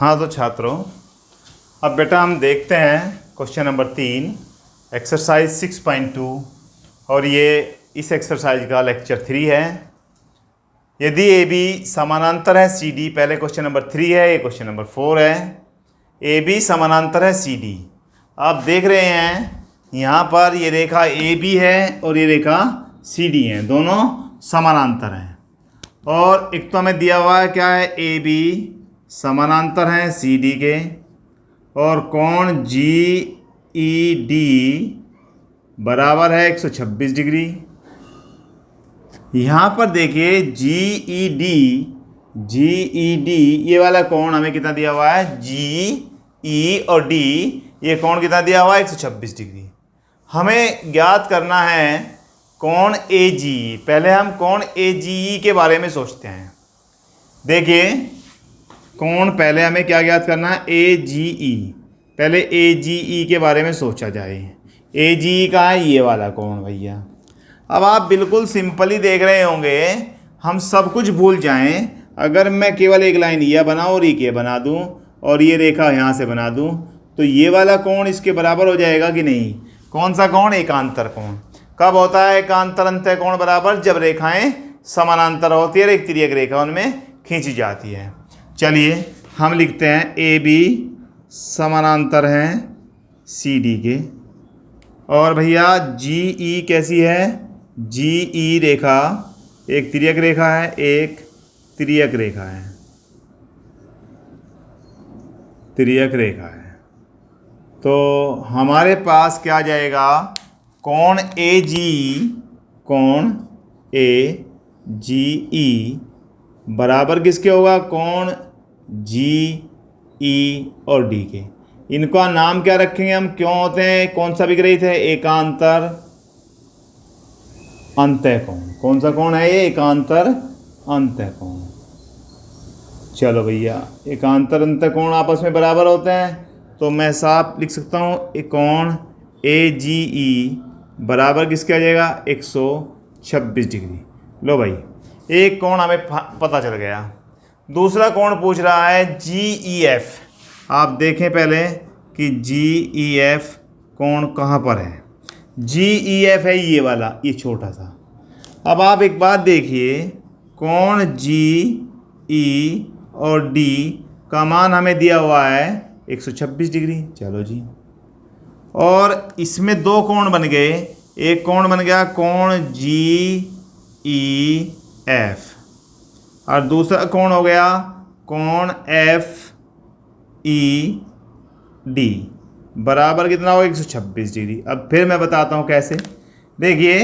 हाँ तो छात्रों, अब बेटा हम देखते हैं क्वेश्चन नंबर 3 एक्सरसाइज 6.2 और ये इस एक्सरसाइज का लेक्चर 3 है। यदि ए बी समानांतर है सी डी, पहले क्वेश्चन नंबर 3 है, ये क्वेश्चन नंबर 4 है। ए बी समानांतर है सी डी। आप देख रहे हैं यहाँ पर ये रेखा ए बी है और ये रेखा सी डी है, दोनों समानांतर हैं। और एक तो हमें दिया हुआ है क्या है, ए बी समानांतर हैं सी डी के, और कोण जी ई डी बराबर है 126 डिग्री। यहाँ पर देखिए जी ई डी ये वाला कोण हमें कितना दिया हुआ है, जी ई और डी ये कोण कितना दिया हुआ है 126 डिग्री। हमें ज्ञात करना है कोण ए जी। पहले हम कोण ए जी के बारे में सोचते हैं। देखिए कोण पहले हमें क्या ज्ञात करना है, ए जी ई। पहले ए जी ई के बारे में सोचा जाए। ए जी ई का है ये वाला कोण भैया। अब आप बिल्कुल सिंपली देख रहे होंगे, हम सब कुछ भूल जाएं अगर मैं केवल एक लाइन यह बनाऊँ और ये बना दूं और ये रेखा यहाँ से बना दूं, तो ये वाला कोण इसके बराबर हो जाएगा कि नहीं। कौन सा कोण, एकांतर कोण। कब होता है एकांतर अंतः कोण बराबर, जब रेखाएं समानांतर होती है और एक तिर्यक रेखा उनमें खींची जाती है। चलिए हम लिखते हैं ए बी समानांतर हैं सी डी के, और भैया जी ई कैसी है, जी ई रेखा एक तिर्यक रेखा है, एक तिर्यक रेखा है, तिर्यक रेखा है। तो हमारे पास क्या जाएगा, कोण ए जी ई बराबर किसके होगा, कोण जी ई और डी के। इनका नाम क्या रखेंगे हम, क्यों होते हैं, कौन सा विग्रहित है, एकांतर अंतः कोण। कौन सा कोण है ये, एकांतर अंतः कोण। चलो भैया, एकांतर अंतः कोण आपस में बराबर होते हैं, तो मैं साफ लिख सकता हूँ कोण ए जी ई बराबर किसके आ जाएगा, 126 डिग्री। लो भाई, एक कोण हमें पता चल गया। दूसरा कोण पूछ रहा है जी ई एफ। आप देखें पहले कि जी ई एफ कोण कहाँ पर है। जी ई एफ है ये वाला, ये छोटा सा। अब आप एक बात देखिए, कोण जी ई और डी का मान हमें दिया हुआ है 126 डिग्री। चलो जी, और इसमें दो कोण बन गए। एक कोण बन गया कोण जी ई एफ, और दूसरा कोण हो गया कोण एफ ई डी बराबर कितना होगा, 126 डिग्री। अब फिर मैं बताता हूँ कैसे। देखिए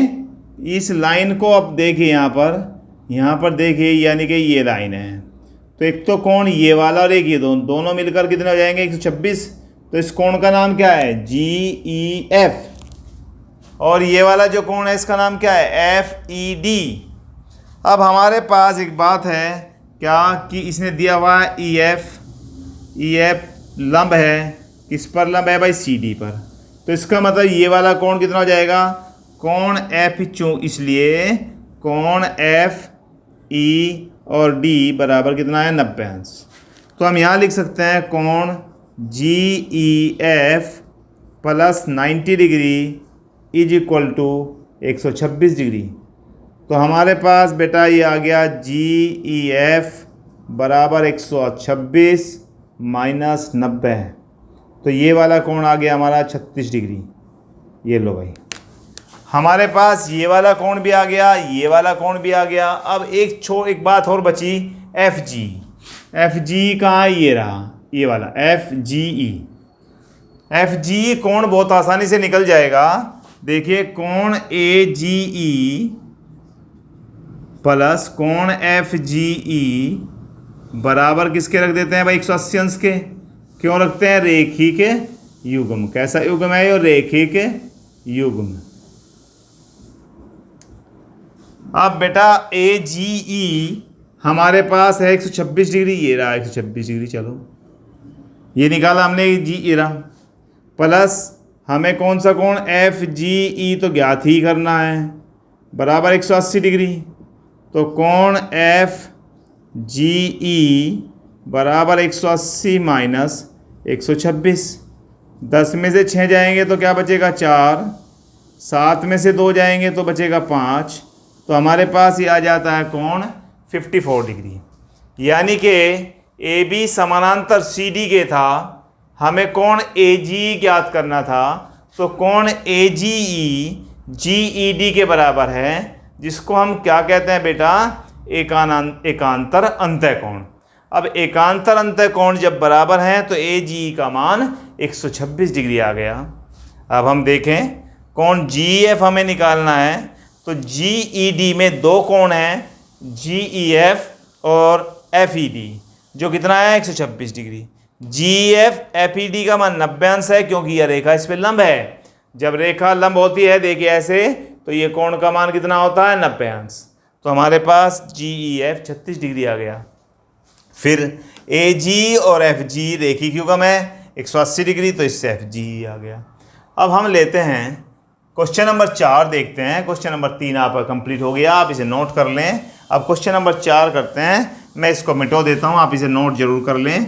इस लाइन को अब देखिए, यहाँ पर देखिए, यानी कि ये लाइन है। तो एक तो कोण ये वाला और एक ये दोनों मिलकर कितने हो जाएंगे, 126। तो इस कोण का नाम क्या है, जी ई एफ। और ये वाला जो कोण है इसका नाम क्या है, एफ ई डी। अब हमारे पास एक बात है क्या, कि इसने दिया हुआ है ई एफ लंब है, किस पर लंब है भाई, सी डी पर। तो इसका मतलब ये वाला कोण कितना हो जाएगा, कोण एफ इसलिए कोण एफ ई और डी बराबर कितना है, 90 अंश। तो हम यहाँ लिख सकते हैं कोण G E F plus 90 degree is equal to 126 degree. तो हमारे पास बेटा ये आ गया जी ई एफ बराबर 126 माइनस 90 है। तो ये वाला कोण आ गया हमारा 36 डिग्री। ये लो भाई, हमारे पास ये वाला कोण भी आ गया, ये वाला कोण भी आ गया। अब एक बात और बची, एफ जी कहाँ है, ये रहा, ये वाला एफ जी कोण बहुत आसानी से निकल जाएगा। देखिए कोण ए जी ई प्लस कोण एफ जी ई बराबर किसके रख देते हैं भाई, 180 अंश के। क्यों रखते हैं, रेखिक युग्म। कैसा युग्म है ये, रेखिक युग्म। अब बेटा ए जी ई हमारे पास है 126 डिग्री, ये रहा 126 डिग्री। चलो ये निकाला हमने जी ई रहा, प्लस हमें कौन सा कोण एफ जी ई तो ज्ञात ही करना है, बराबर 180 डिग्री। तो कोण एफ जी ई बराबर 180 माइनस 126। 10 में से 6 जाएंगे तो क्या बचेगा 4, 7 में से 2 जाएंगे तो बचेगा 5। तो हमारे पास ये आ जाता है कोण 54 डिग्री। यानी कि ए बी समानांतर सी डी के था, हमें कोण ए जी ज्ञात करना था। तो कोण ए जी ई जी ई डी के बराबर है, जिसको हम क्या कहते हैं बेटा, एकांतर अंतःकोण। अब एकांतर अंतःकोण जब बराबर है तो ए जी ई का मान 126 डिग्री आ गया। अब हम देखें कोण जी एफ हमें निकालना है। तो जी ई डी में दो कोण हैं, जी ई एफ और एफ ई डी, जो कितना है 126 डिग्री। जी एफ एफ ई डी का मान 90 अंश है, क्योंकि यह रेखा इस पे लंब है। जब रेखा लंब होती है देखिए ऐसे, तो ये कोण का मान कितना होता है 90 अंश। तो हमारे पास जी ई एफ 36 डिग्री आ गया। फिर ए जी और एफ जी रेखी क्यों कम है 180 डिग्री, तो इससे एफ जी आ गया। अब हम लेते हैं क्वेश्चन नंबर 4 देखते हैं। क्वेश्चन नंबर 3 आपका कंप्लीट हो गया, आप इसे नोट कर लें। अब क्वेश्चन नंबर 4 करते हैं। मैं इसको मिटो देता हूँ, आप इसे नोट जरूर कर लें,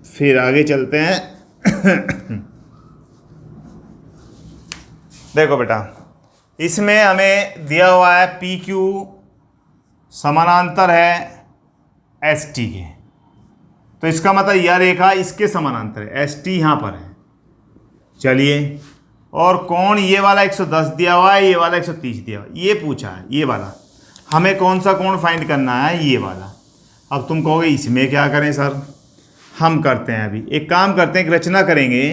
फिर आगे चलते हैं। देखो बेटा, इसमें हमें दिया हुआ है पी क्यू समानांतर है एस टी के। तो इसका मतलब यह रेखा इसके समानांतर है, एस टी यहाँ पर है। चलिए, और कोण ये वाला 110 दिया हुआ है, ये वाला 130 दिया हुआ है। ये पूछा है ये वाला, हमें कौन सा कोण फाइंड करना है, ये वाला। अब तुम कहोगे इसमें क्या करें सर, हम करते हैं अभी एक काम करते हैं, एक रचना करेंगे।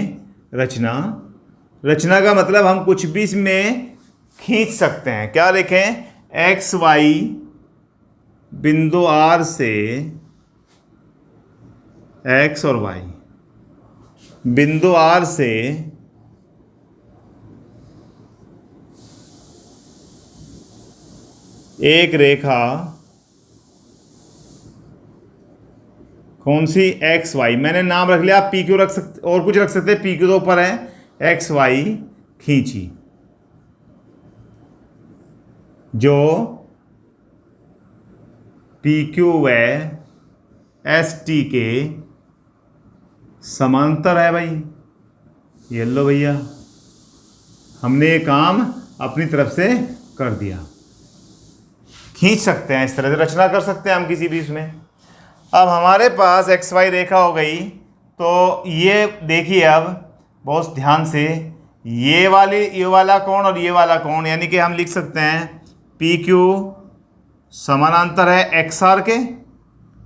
रचना का मतलब हम कुछ भी इसमें खींच सकते हैं। क्या लिखें, एक्स वाई बिंदु आर से, एक्स और वाई बिंदु आर से एक रेखा, कौन सी, एक्स वाई, मैंने नाम रख लिया, आप पी क्यू रख सकते, और कुछ रख सकते हैं, पी क्यू तो ऊपर है, एक्स वाई खींची, जो पी क्यू व एस टी के समांतर है। भाई ये लो भैया, हमने ये काम अपनी तरफ से कर दिया। खींच सकते हैं, इस तरह से रचना कर सकते हैं हम किसी भी इसमें। अब हमारे पास एक्स वाई रेखा हो गई। तो ये देखिए अब बहुत ध्यान से, ये वाला कोण और ये वाला कोण, यानी कि हम लिख सकते हैं पी क्यू समानांतर है एक्स आर के।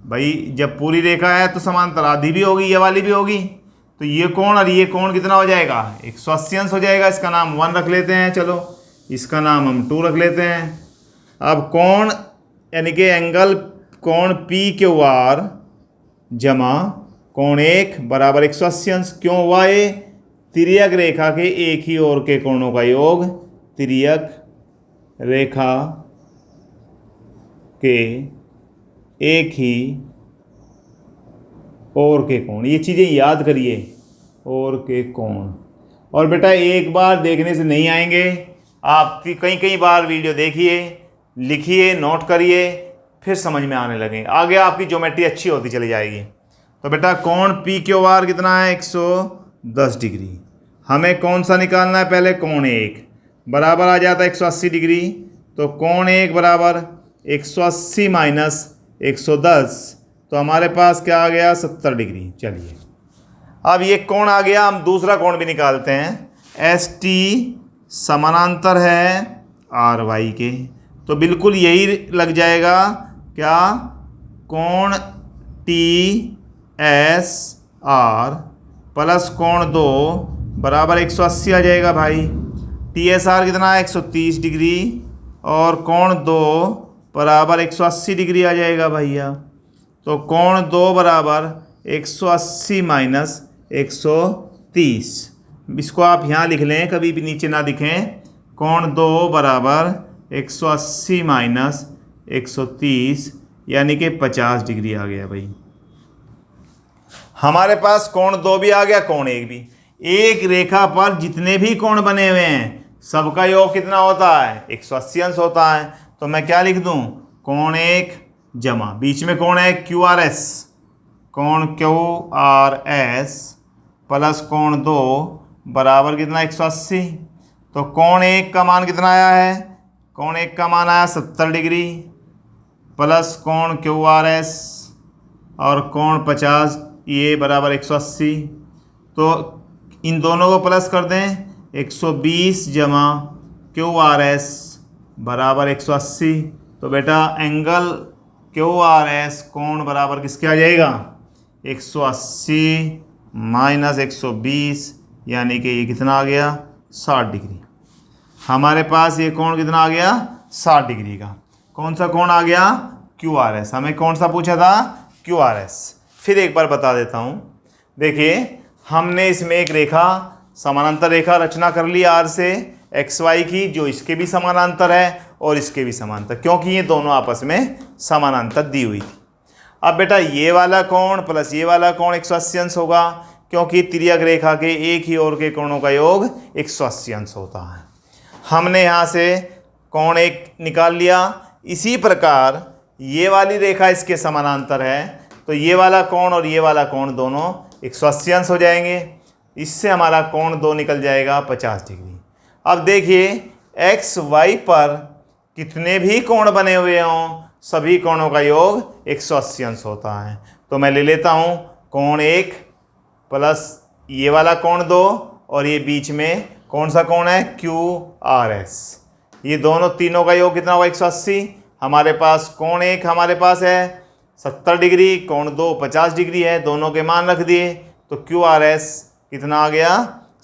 भाई जब पूरी रेखा है तो समांतर आधी भी होगी, ये वाली भी होगी। तो ये कोण और ये कोण कितना हो जाएगा 180 अंश हो जाएगा। इसका नाम 1 रख लेते हैं, चलो इसका नाम हम 2 रख लेते हैं। अब कोण यानी कि एंगल कोण पी क्यू आर जमा कोण 1 बराबर 180 अंश। क्यों हुआ ये, तिर्यक रेखा के एक ही ओर के कोणों का योग, तिर्यक रेखा के एक ही ओर के कोण, ये चीज़ें याद करिए, ओर के कोण। और बेटा एक बार देखने से नहीं आएंगे, आप कई बार वीडियो देखिए, लिखिए, नोट करिए, फिर समझ में आने लगेंगे, आगे आपकी ज्योमेट्री अच्छी होती चली जाएगी। तो बेटा कोण पी क्यू आर कितना है 110 डिग्री। हमें कौन सा निकालना है, पहले कोण 1 बराबर आ जाता है 180 डिग्री। तो कोण 1 बराबर 180 माइनस 110, तो हमारे पास क्या आ गया 70 डिग्री। चलिए अब ये कोण आ गया, हम दूसरा कोण भी निकालते हैं। एस टी समानांतर है आर वाई के, तो बिल्कुल यही लग जाएगा क्या, कोण टी एस आर प्लस कोण 2 बराबर 180 आ जाएगा। भाई टी एस आर कितना है 130 डिग्री, और कोण 2 बराबर 180 डिग्री आ जाएगा भैया। तो कोण 2 बराबर 180 माइनस 130, इसको आप यहाँ लिख लें, कभी भी नीचे ना दिखें। कोण 2 बराबर 180 माइनस 130, यानी कि 50 डिग्री आ गया। भाई हमारे पास कोण 2 भी आ गया, कोण 1 भी। एक रेखा पर जितने भी कोण बने हुए हैं सबका योग कितना होता है 180 अंश होता है। तो मैं क्या लिख दूं, कोण 1 जमा बीच में कोण है क्यू आर एस, कोण क्यू आर एस प्लस कोण 2 बराबर कितना 180। तो कोण 1 का मान कितना आया है, कोण 1 का मान आया 70 डिग्री प्लस कोण क्यू आर एस और कोण 50 ये बराबर 180। तो इन दोनों को प्लस कर दें 120 जमा क्यू आर एस बराबर 180। तो बेटा एंगल क्यू आर एस कोण बराबर किसके आ जाएगा 180 माइनस 120 यानी कि ये कितना आ गया 60 डिग्री। हमारे पास ये कोण कितना आ गया 60 डिग्री का। कौन सा कोण आ गया क्यू आर एस। हमें कौन सा पूछा था क्यू आर एस। फिर एक बार बता देता हूँ। देखिए हमने इसमें एक रेखा समानांतर रेखा रचना कर ली आर से एक्स वाई की, जो इसके भी समानांतर है और इसके भी समानांतर, क्योंकि ये दोनों आपस में समानांतर दी हुई थी। अब बेटा ये वाला कोण प्लस ये वाला कोण 180 अंश होगा, क्योंकि तिर्यक रेखा के एक ही ओर के कोणों का योग 180 अंश होता है। हमने यहाँ से कोण 1 निकाल लिया। इसी प्रकार ये वाली रेखा इसके समानांतर है, तो ये वाला कोण और ये वाला कोण दोनों 180 अंश हो जाएंगे। इससे हमारा कोण 2 निकल जाएगा 50 डिग्री। अब देखिए एक्स वाई पर कितने भी कोण बने हुए हों सभी कोणों का योग 180 अंश होता है। तो मैं ले लेता हूँ कोण 1 प्लस ये वाला कोण 2 और ये बीच में कौन सा कोण है क्यू आर एस। ये दोनों तीनों का योग कितना होगा 180। हमारे पास कोण 1 हमारे पास है 70 डिग्री, कोण 2 50 डिग्री है, दोनों के मान रख दिए तो क्यू आर एस कितना आ गया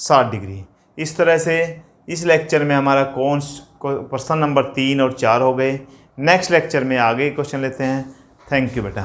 60 डिग्री। इस तरह से इस लेक्चर में हमारा प्रश्न नंबर 3 और 4 हो गए। नेक्स्ट लेक्चर में आगे क्वेश्चन लेते हैं। थैंक यू बेटा।